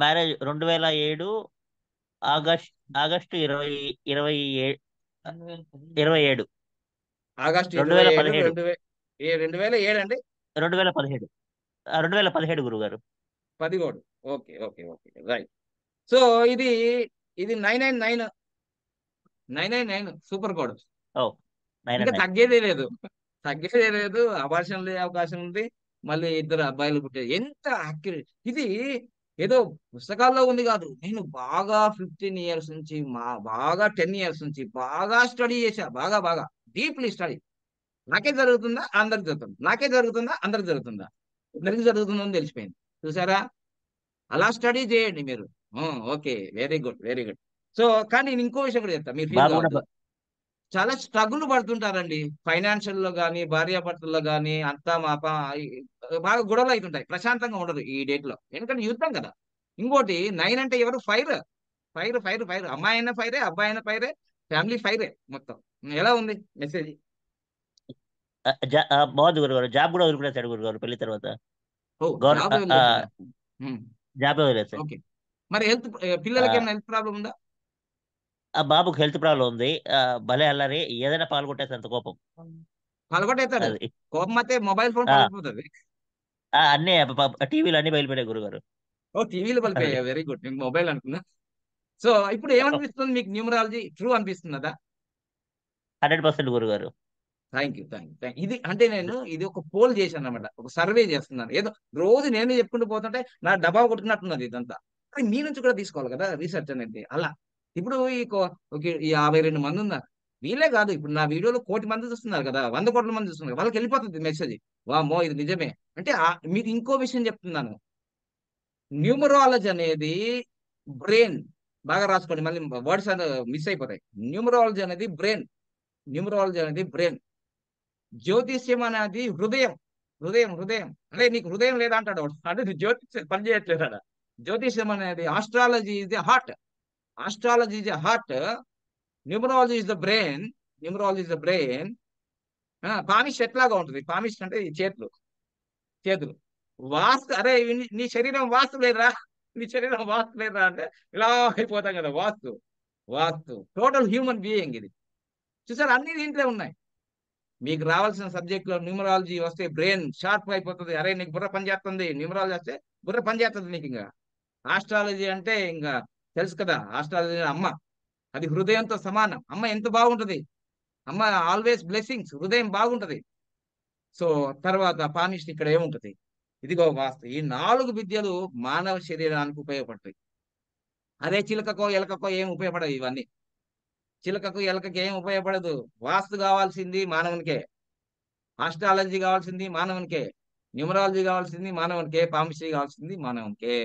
మ్యారేజ్ 2007 ఆగస్ట్ ఆగస్టు 27 ఆగస్టు రెండు ఇరవై వేల ఏడు పదిహేడు 2007 అండి. 2017 2017 గురుగారు. 17. Okay, okay, okay, right. So ఇది ఇది 999, 999 సూపర్ కోడ్. ఓ 9 ఇంకా and 9. తగ్గేదే లేదు. అబార్షన్ అయ్యే అవకాశం ఉంది. మళ్ళీ ఇద్దరు అబ్బాయిలు పుట్టే ఎంత యాక్యురేట్ ఇది. ఏదో పుస్తకాల్లో ఉంది కాదు, నేను బాగా 15 ఇయర్స్ నుంచి, బాగా 10 ఇయర్స్ నుంచి బాగా స్టడీ చేశా. బాగా బాగా డీప్లీ స్టడీ. నాకే జరుగుతుందా? అందరికి జరుగుతుంది. నాకే జరుగుతుందా? అందరికి జరుగుతుందా? అందరికి జరుగుతుందని తెలిసిపోయింది. చూసారా? అలా స్టడీ చేయండి మీరు. Okay, very good, very good. So కానీ నేను ఇంకో విషయం కూడా చెప్తా, మీరు ఫీల్ బాబు కూడా కావద్దు. చాలా స్ట్రగుల్ పడుతుంటారండి, ఫైనాన్షియల్ లో కానీ, భార్యాభర్తల్లో కానీ, అంతా మాప బాగా గొడవలు అవుతుంటాయి. ప్రశాంతంగా ఉండదు ఈ డేట్ లో, ఎందుకంటే యుద్ధం కదా. ఇంకోటి 9 అంటే ఎవరు? Fire, fire, fire, fire. అమ్మాయి అయినా ఫైరే, అబ్బాయి అయినా ఫైరే, ఫ్యామిలీ ఫైరే మొత్తం. ఎలా ఉంది మెసేజ్? బాగుంది గురుగారు. జాబ్ కూడా వదిలిపెడతాడు గురుగారు పెళ్లి తర్వాత. ఓ, గవర్ జాబ్ వదిలేసాడా? జాబ్ వదిలేస్తాడు. ఓకే. మరి హెల్త్, పిల్లలకి ఏమైనా హెల్త్ ప్రాబ్లం ఉందా? ఆ బాబుకి హెల్త్ ప్రాబ్లం ఉంది. భలే అల్లరి, ఏదైనా పాల్గొట్టేసి అంత కోపం. పలగొట్టేస్తాడు. అది కోపం అయితే మొబైల్ ఫోన్ ఆ పలకపోతుంది. అన్ని టీవీలు అన్ని బయలుపెట్టాయి గురుగారు. ఓ టీవీలు అది పలిపోయా, వెరీ గుడ్. మీకు మొబైల్ అనుకున్నా. సో ఇప్పుడు ఏమనిపిస్తుంది మీకు? న్యూమరాలజీ ట్రూ అనిపిస్తున్నదా? 100% గురుగారు. Thank you, thank you, thank ఇది అంటే నేను ఇది ఒక పోల్ చేశాను అనమాట, ఒక సర్వే చేస్తున్నాను. ఏదో రోజు నేనే చెప్పుకుంటూ పోతుంటే నా డబ్బా కొట్టుకున్నట్టున్నది ఇదంతా. అది మీ నుంచి కూడా తీసుకోవాలి కదా రీసెర్చ్ అనేది. అలా ఇప్పుడు ఈ 52 మంది ఉన్నారు. వీళ్ళే కాదు, ఇప్పుడు నా వీడియోలో 1,00,00,000 మంది చూస్తున్నారు కదా, 100 కోట్ల మంది చూస్తున్నారు. వాళ్ళకి వెళ్ళిపోతుంది మెసేజ్, వామ్మో ఇది నిజమే అంటే. మీకు ఇంకో విషయం చెప్తున్నాను. న్యూమరాలజీ అనేది బ్రెయిన్. బాగా రాసుకోండి, మళ్ళీ వర్డ్స్ మిస్ అయిపోతాయి. న్యూమరాలజీ అనేది బ్రెయిన్. న్యూమరాలజీ అనేది బ్రెయిన్. జ్యోతిష్యం అనేది హృదయం. హృదయం, హృదయం అంటే నీకు హృదయం లేదా అంటాడు వాడు. అంటే నువ్వు జ్యోతిష్యం పని చేయట్లేదా? జ్యోతిష్యం అనేది astrology is the heart. Astrology is the heart. Numerology is the brain. Numerology is the brain. Palmist ఎట్లాగా ఉంటుంది? పామిస్ట్ అంటే ఈ చేతులు, చేతులు. వాస్తు అరే నీ శరీరం వాస్తు లేదా? నీ శరీరం వాస్తు లేదా అంటే ఇలా అయిపోతాం కదా. వాస్తు, వాస్తు టోటల్ హ్యూమన్ బీయింగ్ ఇది. చూసారు, అన్ని దీంట్లో ఉన్నాయి. మీకు రావాల్సిన సబ్జెక్ట్ లో న్యూమరాలజీ వస్తే బ్రెయిన్ షార్ప్ అయిపోతుంది. అరే నీకు బుర్ర పని చేస్తుంది, న్యూమరాలజీ వస్తే బుర్ర పని చేస్తుంది నీకు. ఇంకా ఆస్ట్రాలజీ అంటే ఇంకా తెలుసు కదా, ఆస్ట్రాలజీ అమ్మ. అది హృదయంతో సమానం. అమ్మ ఎంత బాగుంటది. అమ్మ ఆల్వేస్ బ్లెస్సింగ్స్, హృదయం బాగుంటది. సో తర్వాత పామిస్ట్ ఇక్కడ ఏముంటది? ఇదిగో వాస్తు. ఈ 4 విద్యలు మానవ శరీరానికి ఉపయోగపడతాయి. అదే చిలకకో ఎలకకో ఏం ఉపయోగపడవు ఇవన్నీ. చిలకకు ఎలకకి ఏం ఉపయోగపడదు. వాస్తు కావాల్సింది మానవునికే, ఆస్ట్రాలజీ కావాల్సింది మానవునికే, న్యూమరాలజీ కావాల్సింది మానవునికే, పామిస్ట్రీ కావాల్సింది మానవునికే.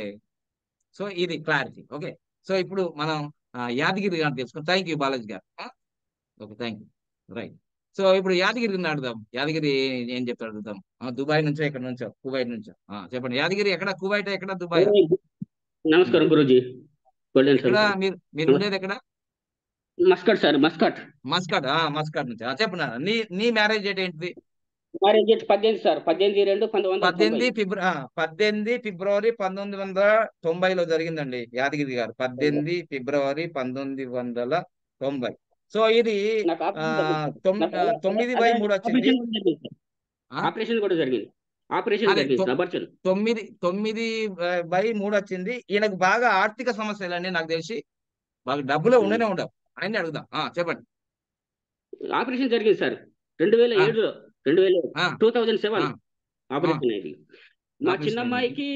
సో ఇది క్లారిటీ. ఓకే. సో ఇప్పుడు మనం యాదగిరి గారిని తెలుసుకుందాం. థ్యాంక్ యూ బాలాజీ గారు. Okay, thank you. Right. So ఇప్పుడు యాదగిరిని అడుగుదాం. యాదగిరి ఏం చెప్తాడు అడుగుదాం. దుబాయ్ నుంచో ఎక్కడ నుంచో, కువైట్ నుంచో. చెప్పండి యాదగిరి, ఎక్కడ కువైట్, ఎక్కడ దుబాయ్? నమస్కారం గురూజీ. గోల్డెన్ ఎక్కడ సార్. మీరు ఉండేది ఎక్కడ? Muscat sir, Muscat. Muscat. Muscat నుంచి. చెప్పండి నీ మ్యారేజ్ డేట్ ఏంటిది? Marriage date 18 sir, 18/2/1990. 18 ఫిబ్రవరి 1990లో జరిగిందండి యాదగిరి గారు. 18 ఫిబ్రవరి 1990. సో ఇది నాకు ఆపరేషన్ జరిగింది సార్. 9/3 వచ్చింది. ఆపరేషన్ కూడా జరిగింది. ఆపరేషన్ అదే జరిగింది సార్, అబార్షన్. 9/3 వచ్చింది. ఈయనకు బాగా ఆర్థిక సమస్యలండి నాకు తెలిసి. బాగా డబ్బులు ఉండనే ఉండవు. ఆయన్ని అడుగుదాం. చెప్పండి. ఆపరేషన్ జరిగింది సార్ 2007లో. 2007 ఆ, ఆపరేషన్ అయింది. మా ఆపరేషన్ చిన్న అయింది. అమ్మాయికి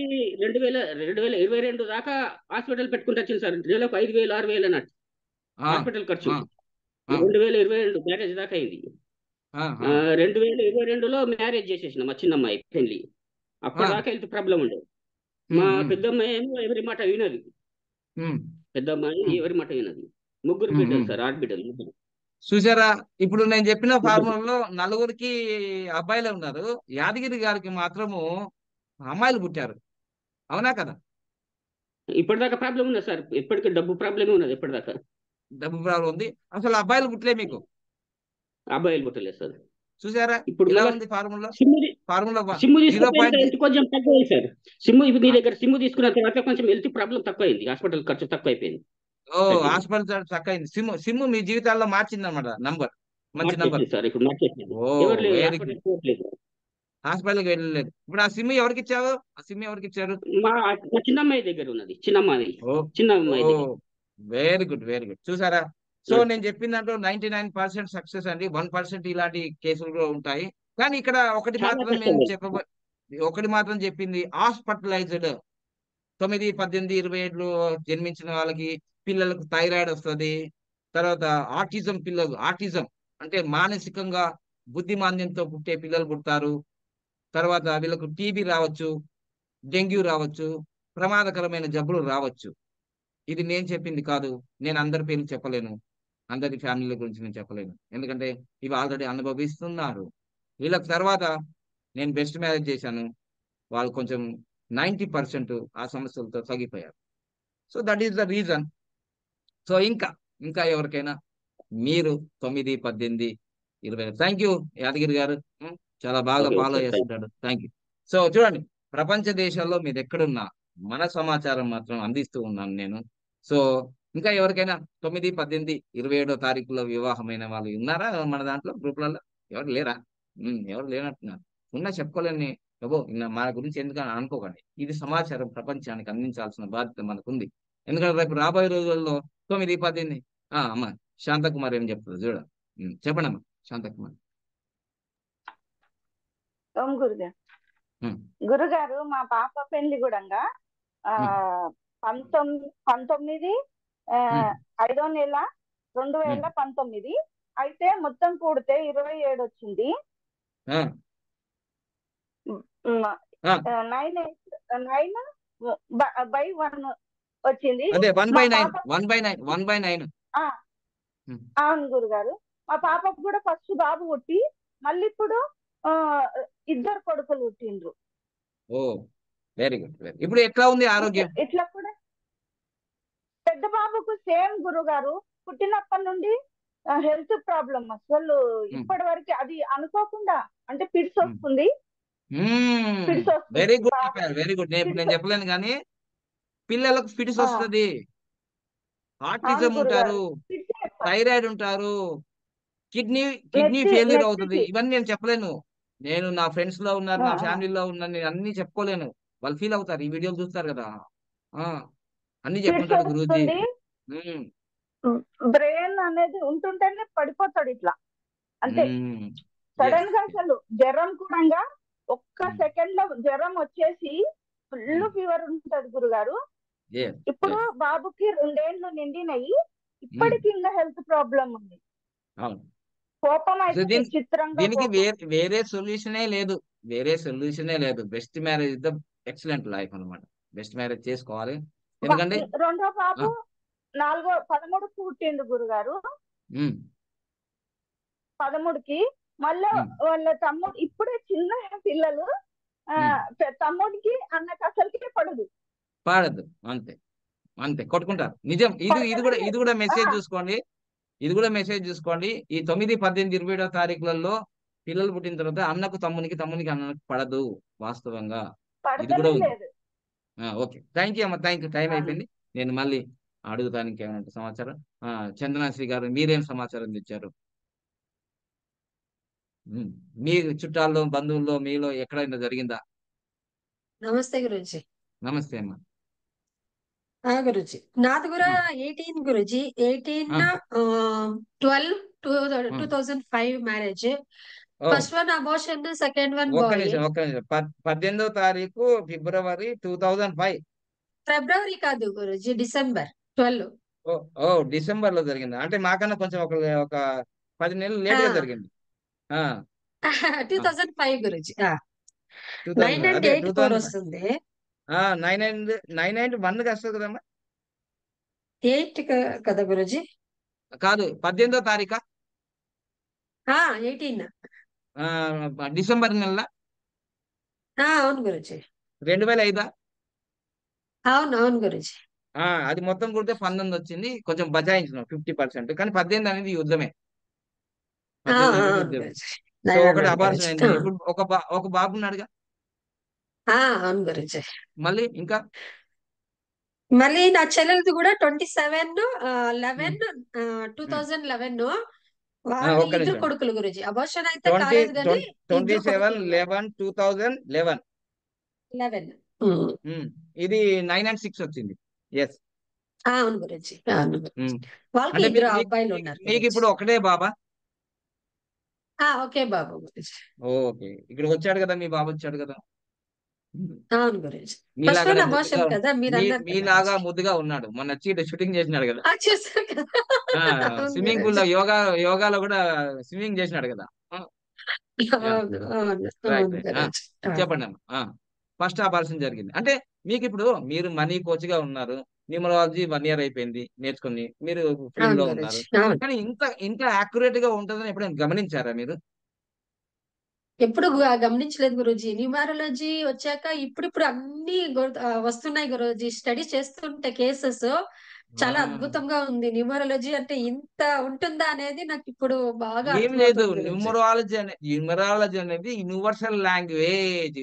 2022 దాకా హాస్పిటల్ పెట్టుకుంటూ వచ్చింది సార్. నెలకు 5,000 6,000 అన్నట్టు హాస్పిటల్ ఖర్చు. 2022 మ్యారేజ్ దాకా అయింది. 2022లో మ్యారేజ్ చేసేసిన మా చిన్న అమ్మాయి పెళ్లి. అప్పటిదాకా హెల్త్ ప్రాబ్లం ఉండేది. మా పెద్దమ్మాయి ఏమో ఎవరి మాట వినదు. పెద్దమ్మాయి ఎవరి మాట వినదు. ముగ్గురు బిడ్డలు సార్, ఆడబిడ్డలు ముగ్గురు. చూసారా, ఇప్పుడు నేను చెప్పిన ఫార్ములాలో 4గురికి అబ్బాయిలే ఉన్నారు. యాదగిరి గారికి మాత్రము అమ్మాయిలు పుట్టారు. అవునా కదా? ఇప్పటిదాకా ప్రాబ్లం ఉన్నది సార్. ఎప్పటికీ డబ్బు ప్రాబ్లమే ఉన్నది. ఎప్పటిదాకా డబ్బు ప్రాబ్లం ఉంది. అసలు అబ్బాయిలు పుట్టలే మీకు. అబ్బాయిలు పుట్టలేదు సార్. చూసారా ఇప్పుడు ఇలా మళ్ళా ఉంది ఫార్ములా. సిమ్ము జీరో పాయింట్ తీసుకుంటే కొంచెం తక్కువ అయింది సార్. సిమ్ము ఇప్పుడు నీ దగ్గర సిమ్ము తీసుకున్న తర్వాత కొంచెం హెల్త్ ప్రాబ్లం తక్కువ అయింది. హాస్పిటల్ ఖర్చు తక్కువ అయిపోయింది. హాస్పిటల్ చక్కయింది. సిమ్ మీ జీవితాల్లో మార్చింది అనమాట. నంబర్ మంచి నంబర్. మార్చేసింది సార్. ఇప్పుడు మార్చేసింది. ఓ ఎవరు లేరు, వెరీ గుడ్. హాస్పిటల్ పోవట్లేదు. హాస్పిటల్కి వెళ్ళలేదు. ఇప్పుడు ఆ సిమ్ ఎవరికి ఇచ్చావు? ఆ సిమ్ ఎవరికి ఇచ్చారు? మా మా చిన్న అమ్మాయి దగ్గర ఉన్నది. చిన్న అమ్మాయి ఓ దగ్గర. Very good, very good. చూసారా, సో నేను చెప్పిన దాంట్లో 99% సక్సెస్ అండి. 1% ఇలాంటి కేసులు కూడా ఉంటాయి. కానీ ఇక్కడ ఒకటి చాలా మాత్రం కష్టం. నేను ఒకటి మాత్రం చెప్పింది, హాస్పిటలైజ్డ్ 9, 18, 27 జన్మించిన వాళ్ళకి పిల్లలకు థైరాయిడ్ వస్తుంది. తర్వాత ఆటిజం అంటే మానసికంగా బుద్ధిమాంద్యంతో పుట్టే పిల్లలు పుడతారు. తర్వాత వీళ్ళకు టీబీ రావచ్చు, డెంగ్యూ రావచ్చు, ప్రమాదకరమైన జబ్బులు రావచ్చు. ఇది నేను చెప్పింది కాదు. నేను అందరి పేర్లు చెప్పలేను, అందరి ఫ్యామిలీల గురించి నేను చెప్పలేను. ఎందుకంటే ఇవి ఆల్రెడీ అనుభవిస్తున్నారు. వీళ్ళకి తర్వాత నేను బెస్ట్ మ్యారేజ్ చేశాను. వాళ్ళు కొంచెం 90% ఆ సమస్యలతో తగ్గిపోయారు. So that is the reason. So ఇంకా ఎవరికైనా మీరు 9, 18, 20. థ్యాంక్ యూ యాదగిరి గారు. చాలా బాగా ఓకే ఫాలో సార్. చేస్తుంటాడు. Thank you. సో చూడండి, ప్రపంచ దేశాల్లో మీరు ఎక్కడున్నా మన సమాచారం మాత్రం అందిస్తూ ఉన్నాను నేను. సో ఇంకా ఎవరికైనా 9, 18, 27 తారీఖులో వివాహమైన వాళ్ళు ఉన్నారా మన దాంట్లో గ్రూప్లలో? ఎవరు లేరా? ఎవరు లేనట్టున్నారు. ఉన్నా చెప్పుకోలేని మన గురించి ఎందుకని అనుకోకండి. ఇది సమాచారం ప్రపంచానికి అందించాల్సిన బాధ్యత మనకుంది. ఎందుకంటే రేపు రాబోయే రోజుల్లో 9, 18 అమ్మ శాంతకుమార్ ఏం చెప్తుంది చూడ. చెప్పండి అమ్మా శాంతకుమార్. ఓం గురుగారు. గురుగారు మా పాప పెళ్లి కూడా 19 5వ నెల 2019. అయితే మొత్తం కూడితే 27 వచ్చింది. 9/1 వచ్చింది. అవును గురుగారు. మా పాపకు కూడా ఫస్ట్ బాబు పుట్టి మళ్ళీ ఇప్పుడు 2 కొడుకులు పుట్టిండ్రు. Very good. ఇప్పుడు ఎట్లా ఉంది ఆరోగ్యం? ఇట్లా కూడా పెద్ద బాబుకు సేమ్ గురుగారు. పుట్టినప్పటి నుండి హెల్త్ ప్రాబ్లం అసలు ఇప్పటి వరకు అది అనుకోకుండా అంటే పిడ్స్ వస్తుంది. వెరీ గుడ్ చెప్పారు. Very good. నేను చెప్పలేను కానీ పిల్లలకు ఫిట్స్ వస్తుంది, ఆటిజం ఉంటారు, థైరాయిడ్ ఉంటారు, కిడ్నీ ఫెయిల్యూర్ అవుతుంది. ఇవన్నీ నేను చెప్పలేను. నేను నా ఫ్రెండ్స్ లో ఉన్నారు, నా ఫ్యామిలీలో ఉన్నారు, నేను అన్ని చెప్పుకోలేను. వాళ్ళు ఫీల్ అవుతారు, ఈ వీడియోలు చూస్తారు కదా. అన్ని చెప్పుకుంటాడు గురూజీ. బ్రెయిన్ అనేది ఉంటుంటేనే పడిపోతాడు ఇట్లా. అంటే సడన్ గా అసలు జ్వరం కూడా ఒక్క సెకండ్ లో జ్వరం వచ్చేసి ఫుల్ ఫీవర్ ఉంటది గురుగారు. ఇప్పుడు బాబుకి 2 ఏళ్ళు నిండినయి, ఇప్పటికి ఇంకా హెల్త్ ప్రాబ్లం ఉంది. కోపం అయితే విచిత్రంగా. దీనికి వేరే సొల్యూషనే లేదు, best marriage the excellent life అన్నమాట. బెస్ట్ మ్యారేజ్ చేసుకోవాలి. ఎందుకంటే రెండో బాబు 13కు పుట్టిండు గురుగారు. 13కి మళ్ళీ వాళ్ళ తమ్ముడు ఇప్పుడే చిన్న పిల్లలు. తమ్ముడికి అన్నకు అసలుకే పాడదు. అంతే కొట్టుకుంటారు. నిజం. ఇది కూడా మెసేజ్ చూసుకోండి. ఈ 9, 18, 27 తారీఖులలో పిల్లలు పుట్టిన తర్వాత అన్నకు తమ్మునికి అన్నకు పడదు. వాస్తవంగా ఇది కూడా ఉంది. ఓకే, థ్యాంక్ యూ అమ్మ. Thank you. టైం అయిపోయింది. నేను మళ్ళీ అడుగుతానికి ఏమైనా సమాచారం. చందనాశ్రీ గారు మీరేం సమాచారం తెచ్చారు? మీ చుట్టాల్లో, బంధువుల్లో, మీలో ఎక్కడైనా జరిగిందా? నమస్తే గురూజీ. నమస్తే అమ్మా. గురూజీ నాది కూడా 18 గురూజీ. 18/12/2005 marriage. First one abortion, second one boy. 18వ తారీఖు ఫిబ్రవరి 2005. ఫిబ్రవరి కాదు గురూజీ, డిసెంబర్ 12. డిసెంబర్ లో జరిగింది. అంటే మాకన్నా కొంచెం ఒక 10 నెలలు లేట్ గా జరిగింది. 2005 గురూజీ. 998 వస్తుంది. 991 వస్తుంది కదమ్మా. 8 కదా గురూజీ? కాదు, 18వ తారీఖా? 18 డిసెంబర్ నెల. అవును గురూజీ. 2005. అవును గురూజీ. అది మొత్తం కొడితే 19 వచ్చింది. కొంచెం బచాయించినాం 50%. కానీ 18 అనేది యుద్ధమే. సో ఒకటి అబార్షన్ అయింది. ఇప్పుడు ఒక బాబు ఉన్నాడుగా. అవును గురూజీ. మళ్ళీ ఇంకా మళ్ళీ నా చెల్లెలది కూడా 27/11/2011. వాళ్ళు 2 కొడుకులు గురూజీ. అబార్షన్ అయితే కాలేదు కానీ 27/11/2011. ఇది 9 and 6 వచ్చింది. ఎస్, అవును గురూజీ. వాళ్ళకి 2 అబ్బాయిలు ఉన్నారు. మీకు ఇప్పుడు ఒకటే బాబా? ఓకే బాబు గురూజీ. ఓకే, ఇక్కడ వచ్చాడు కదా మీ బాబు, వచ్చాడు కదా. అవును గురూజీ. ఫస్ట్ వన్ అబార్షన్ కదా మీరు అన్నారు. మీలాగా ముద్దుగా ఉన్నాడు. మొన్న వచ్చి షూటింగ్ చేసినాడు కదా. చూసారు కదా. స్విమ్మింగ్ పూల్ లో యోగాలో కూడా స్విమ్మింగ్ చేసినాడు కదా. చెప్పండి అమ్మా. ఫస్ట్ అబార్షన్ జరిగింది అంటే మీకు ఇప్పుడు మీరు మనీ కోచ్ గా ఉన్నారు. న్యూమరాలజీ 1 year అయిపోయింది నేర్చుకుని, మీరు ఫీల్డ్ లో ఉన్నారు. కానీ ఇంత యాక్యురేట్ గా ఉంటుందని ఎప్పుడైనా గమనించారా మీరు? ఎప్పుడు గమనించలేదు గురూజీ. న్యూమరాలజీ వచ్చాక ఇప్పుడు అన్ని వస్తున్నాయి గురూజీ. స్టడీ చేస్తుంటే కేసెస్ చాలా అద్భుతంగా ఉంది. న్యూమరాలజీ అంటే ఇంత ఉంటుందా అనేది నాకు ఇప్పుడు బాగా ఏం లేదు. న్యూమరాలజీ అనేది యూనివర్సల్ లాంగ్వేజ్,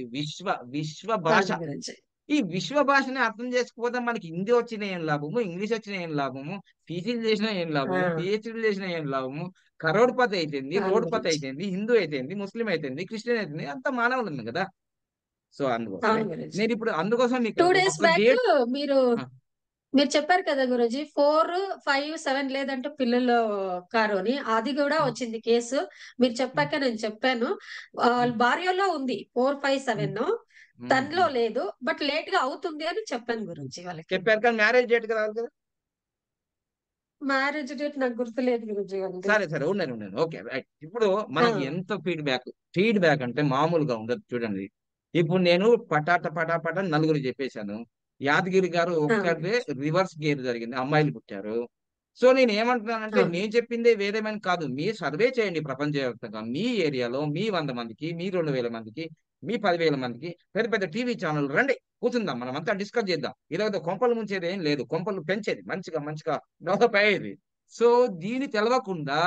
విశ్వ భాష. ఈ విశ్వ భాషని అర్థం చేసుకోకపోతే మనకి హిందీ వచ్చిన ఏం లాభము, ఇంగ్లీష్ వచ్చిన ఏం లాభము, పీజీలు చేసినా ఏం లాభము, పిహెచ్డీలు చేసినా ఏం లాభము, కరోడ్పతి అయితేంది, అవును రోడ్పతి గురూజీ. అయితేంది, హిందూ అయితేంది, ముస్లిం అయితేంది, క్రిస్టియన్ అయితేంది, అంత మానవులు ఉంది కదా. సో అందుకోసమే అవును గురూజీ. నేను ఇప్పుడు అందుకోసం మీకు 2 days ఒక బ్యాక్ డేట్. మీరు మీరు చెప్పారు కదా గురూజీ 4, 5, 7 లేదంటే పిల్లల కారు అని, అది కూడా వచ్చింది కేసు. మీరు చెప్పాక నేను చెప్పాను వాళ్ళ భార్యలో ఉంది 4, 5, 7, తనలో లేదు, బట్ లేట్ గా అవుతుంది అని చెప్పాను గురూజీ వాళ్ళకి. చెప్పారు కానీ మ్యారేజ్ డేట్ కదా కదా. మ్యారేజ్ డేట్ నాకు గుర్తులేదు గురూజీ అండి. సరే సరే ఉండండి ఓకే రైట్. ఇప్పుడు మనకి ఎంత ఫీడ్బ్యాక్ అంటే మామూలుగా ఉండదు చూడండి. ఇప్పుడు నేను పటాట నలుగురు చెప్పేశాను. యాదగిరి గారు ఒక్కటే రివర్స్ గేర్ జరిగింది, అమ్మాయిలు పుట్టారు. సో నేను ఏమంటున్నానంటే నేను చెప్పిందే వేరేమని కాదు, మీరు సర్వే చేయండి ప్రపంచవ్యాప్తంగా, మీ ఏరియాలో మీ 100 మందికి, మీ 2000 మందికి, మీ 10,000 మందికి పెద్ద పెద్ద టీవీ ఛానల్ రండి, కూర్చుందాం, మనం అంతా డిస్కస్ చేద్దాం. ఈరోజు కొంపలు ముంచేది ఏం లేదు, కొంపలు పెంచేది మంచిగా డెవలప్ అయ్యేది. సో దీన్ని తెలవకుండా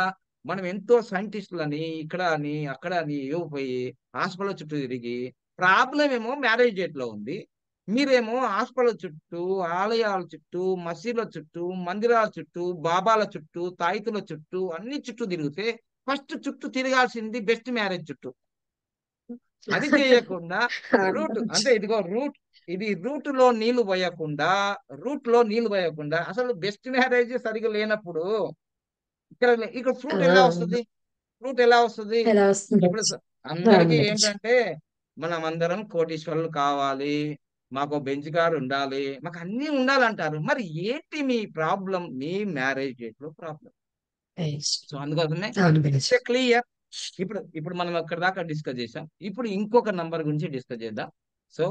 మనం ఎంతో సైంటిస్టులని ఇక్కడ అని అక్కడ అని పోయి హాస్పిటల్ చుట్టూ తిరిగి, ప్రాబ్లం ఏమో మ్యారేజ్ డేట్ లో ఉంది, మీరేమో హాస్పిటల్ చుట్టూ, ఆలయాల చుట్టూ, మసీదుల చుట్టూ, మందిరాల చుట్టూ, బాబాల చుట్టూ, తాయితుల చుట్టూ, అన్ని చుట్టూ తిరిగితే ఫస్ట్ చుట్టూ తిరగాల్సింది బెస్ట్ మ్యారేజ్ చుట్టూ. అది చేయకుండా రూట్ అంటే ఇదిగో రూట్, ఇది రూట్ లో నీళ్లు పోయకుండా అసలు బెస్ట్ మ్యారేజ్ సరిగా లేనప్పుడు ఇక్కడ ఫ్రూట్ ఎలా వస్తుంది, ఎలా వస్తుంది? ఇప్పుడు అందరికీ ఏంటంటే మనం అందరం కోటీశ్వరులు కావాలి, మాకు బెంచ్ కార్ ఉండాలి, మాకు అన్ని ఉండాలంటారు. మరి ఏంటి మీ ప్రాబ్లం, మీ మ్యారేజ్ డేట్ లో ప్రాబ్లం. సో అందుకోసమే క్లియర్. ఇప్పుడు మనం అక్కడ దాకా డిస్కస్ చేసాం. ఇప్పుడు ఇంకొక నంబర్ గురించి డిస్కస్ చేద్దాం. సో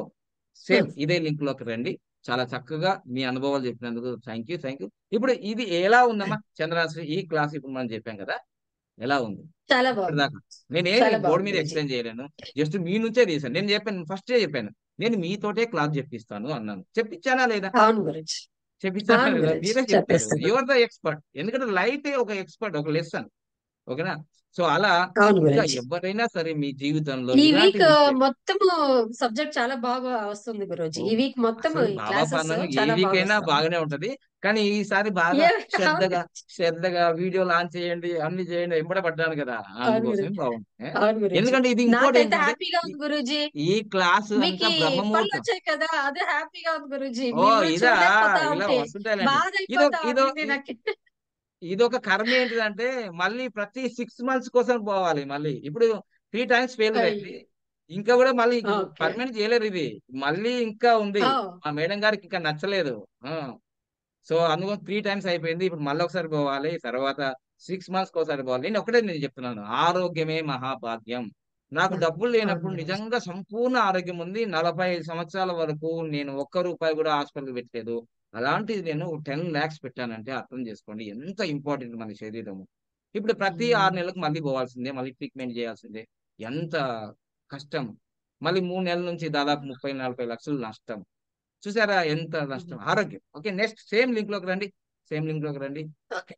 సేమ్ ఇదే లింక్ లోకి రండి. చాలా చక్కగా మీ అనుభవాలు చెప్పినందుకు థ్యాంక్ యూ. ఇప్పుడు ఇది ఎలా ఉందమ్మా చంద్రశ్రీ, ఈ క్లాస్ ఇప్పుడు మనం చెప్పాం కదా, ఎలా ఉంది చాలా ఇక్కడ బాగుంది. దాకా? నేనేమి చాలా బోర్డు మీద బాగుంది. ఎక్స్ప్లెయిన్ చేయలేను, జస్ట్ మీ నుంచే తీసాను. నేను చెప్పాను, ఫస్టే చెప్పాను, నేను మీతోటే క్లాస్ చెప్పిస్తాను అన్నాను. చెప్పించానా లేదా? అవును గురించి. చెప్పించానా అవును లేదా? గురించి మీరే చెప్తారు, చెప్పేస్తున్నాను. Your the expert. ఎందుకంటే లైట్ ఒక ఎక్స్పర్ట్, ఒక లెసన్. ఓకేనా? సో అలా అవును ఇంకా గురించి. ఎవరైనా సరే మీ జీవితంలో ఈ ఇలాంటి వీక్ మిస్టేక్, మొత్తము సబ్జెక్ట్ చాలా బాగా వస్తుంది గురూజీ. ఈ వీక్ మొత్తం అసలు ఈ బాబా క్లాసెస్ పనులు ఏ చాలా వీక్ బాగా అయినా వస్తుంది. బాగానే ఉంటది. కానీ ఈసారి బాగా అవును శ్రద్ధగా వీడియో లాంచ్ చేయండి, అన్ని చేయండి, ఎంబడబడ్డాను కదా, అవును అందుకోసమే గురూజీ. బాగుంది. అవును గురూజీ. ఎందుకంటే ఇది ఇంకోటి నాకైతే ఏంటంటే హ్యాపీగా ఉంది గురూజీ. ఈ క్లాస్ మీకు అంతా ఈ పళ్ళు బ్రహ్మముహూర్తం. వచ్చాయి కదా, అదే హ్యాపీగా ఉంది గురూజీ. ఓ మిమ్మల్ని ఇదా, చూడలేకపోతా ఇలా ఉంటే వస్తుంటాయిలేండి. బాధ ఇదో అయిపోతా ఇదో ఉంది నాకు. ఇదొక కర్మ ఏంటిదంటే మళ్ళీ ప్రతి 6 months కోసం పోవాలి. మళ్ళీ ఇప్పుడు 3 times ఫెయిల్యూర్ అయింది, అయ్యో. ఇంకా కూడా మళ్ళీ ఓకే. పర్మనెంట్ చేయలేరు ఇది, మళ్ళీ ఇంకా ఉంది. ఓ, మా మేడం గారికి ఇంకా నచ్చలేదు. సో అందుకని 3 times అయిపోయింది, ఇప్పుడు మళ్ళీ ఒకసారి పోవాలి, తర్వాత 6 months ఒకసారి పోవాలి. నేను చెప్తున్నాను, ఆరోగ్యమే మహాభాగ్యం. నాకు డబ్బులు అవును లేనప్పుడు గురూజీ. నిజంగా సంపూర్ణ ఆరోగ్యం ఉంది, 45 సంవత్సరాల వరకు నేను ఒక్క రూపాయి కూడా హాస్పిటల్ పెట్టలేదు. అలాంటిది నేను 10 lakhs పెట్టానంటే అర్థం చేసుకోండి ఎంత ఇంపార్టెంట్ మన శరీరము. ఇప్పుడు ప్రతి 6 నెలలకు మళ్ళీ పోవాల్సిందే, మళ్ళీ ట్రీట్మెంట్ చేయాల్సిందే, ఎంత కష్టం. మళ్ళీ 3 నెలల నుంచి దాదాపు 30-40 లక్షలు నష్టం. చూసారా ఎంత నష్టం ఆరోగ్యం. ఓకే నెక్స్ట్ సేమ్ లింక్ లోకి రండి. ఓకే.